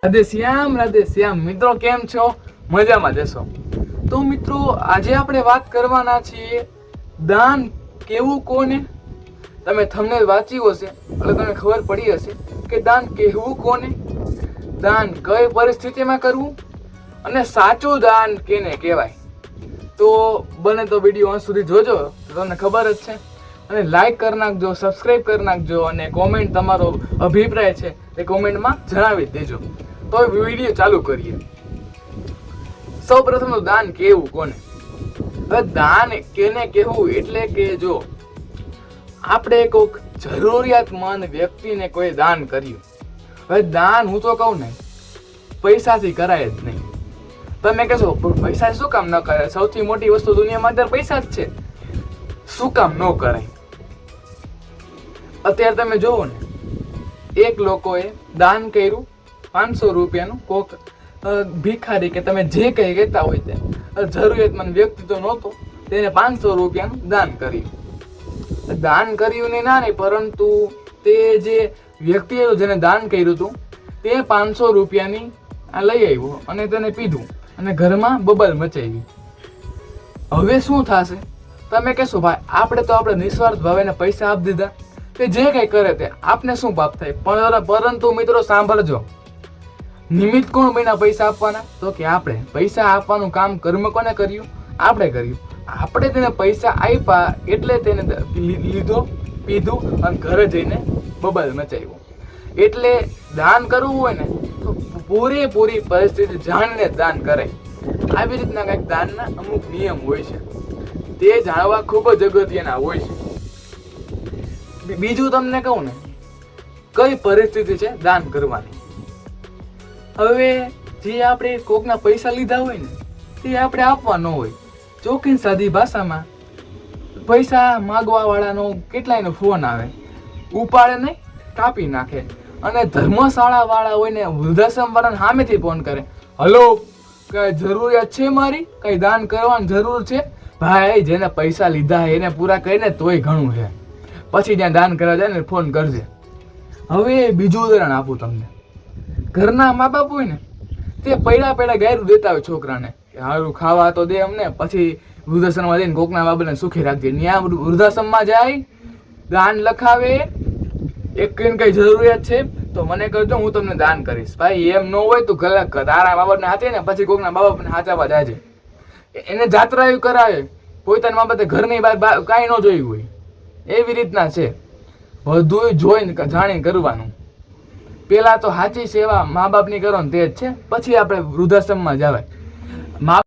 રાધે શ્યામ મિત્રો, કેમ છો? મજામાં જશો? તો મિત્રો, આજે આપણે વાત કરવાના છીએ દાન કેવું કોને. તમે થંબનેલ વાંચ્યું હશે એટલે તમને ખબર પડી હશે કે દાન કહેવું કોને, દાન કઈ પરિસ્થિતિમાં કરવું અને સાચું દાન કેને કહેવાય. તો બને તો વિડીયો અંત સુધી જોજો તો તમને ખબર જ છે. અને લાઈક કરી નાખજો, સબસ્ક્રાઈબ કરી નાખજો અને કોમેન્ટ, તમારો અભિપ્રાય છે તે કોમેન્ટમાં જણાવી દેજો. તો વિડીયો ચાલુ કરીએ. સૌ પ્રથમ તો દાન કેવું કોને. હવે દાન કેને કહેવું એટલે કે જો આપણે કોઈક જરૂરિયાતમંદ વ્યક્તિને કોઈ દાન કર્યું. હવે દાન હું તો કહું ને, પૈસાથી કરાય જ નહીં. તમે કહેશો પૈસા શું કામ ન કરાય? સૌથી મોટી વસ્તુ દુનિયામાં અત્યારે પૈસા જ છે. શું કામ ન કરાય? અત્યારે તમે જોવો ને, એક લોકોએ દાન કર્યું 500 રૂપિયાનું, કોક ભિખારી કે તમે જે કંઈ કહેતા હોય તે જરૂરિયાતમંદ વ્યક્તિ તો નહોતો, તેને 500 રૂપિયાનું દાન કર્યું. દાન કર્યું ને ના નહીં, પરંતુ તે જે વ્યક્તિ હતું જેને દાન કર્યું હતું તે 500 રૂપિયાની લઈ આવ્યો અને તેને પીધું અને ઘરમાં બબલ મચાવી. હવે શું થશે? તમે કહેશો ભાઈ આપણે તો આપણે નિસ્વાર્થ ભાવે પૈસા આપી દીધા, તે જે કંઈ કરે તે આપને શું પાપ થાય? પરંતુ મિત્રો સાંભળજો, નિમિત્ત કોણ બન્યા પૈસા આપવાના? તો કે આપણે. પૈસા આપવાનું કામ કર્મ કોને કર્યું? આપણે કર્યું. આપણે તેને પૈસા આપ્યા એટલે તેને લીધો, પીધું અને ઘરે જઈને બબલ મચાવ્યો. એટલે દાન કરવું હોય ને તો પૂરેપૂરી પરિસ્થિતિ જાણીને દાન કરાય. આવી રીતના કંઈક દાનના અમુક નિયમ હોય છે, તે જાણવા ખૂબ જ અગત્યના હોય છે. બીજું તમને કહું ને, કઈ પરિસ્થિતિ છે દાન કરવાની. હવે જે આપણે કોકના પૈસા લીધા હોય ને તે આપણે આપવા ન હોય. ચોખ્ખી સાદી ભાષામાં પૈસા માગવા વાળાનો કેટલાયનો ફોન આવે, ઉપાડે નહીં, કાપી નાખે. અને ધર્મશાળા વાળા હોય ને વૃદ્ધાશ્રમ વાળાને સામેથી ફોન કરે, હલો કઈ જરૂરિયાત છે મારી, કઈ દાન કરવાની જરૂર છે? ભાઈ જેને પૈસા લીધા એને પૂરા કરીને તોય ઘણું છે, પછી જ્યાં દાન કરવા જાય ને ફોન કરજે. હવે બીજું ઉદાહરણ આપું તમને. ઘરના મા બાપ હોય ને તે પૈડા ગાયરું દેતા હોય છોકરાને, સારું ખાવા તો દે અમને, પછી વૃદ્ધાશ્રમમાં જઈને કોકના બાબાને સુખી રાખજે. ત્યાં વૃદ્ધાશ્રમમાં જાય, દાન લખાવે, એક કઈ જરૂરિયાત છે તો મને કરજો, હું તમને દાન કરીશ. ભાઈ એમ ન હોય તો તારા બાબતને હાથે ને પછી કોકના બાબતને હાચાવા જાય, એને જાત્રા કરાવે. પોતાના બાબતે ઘરની બહાર કાંઈ ન જોયું હોય. એવી રીતના છે, બધું જોઈને જાણીને કરવાનું. પેલા તો સાચી સેવા મા બાપની કરો ને તે જ છે, પછી આપણે વૃદ્ધાશ્રમમાં જવાય. મા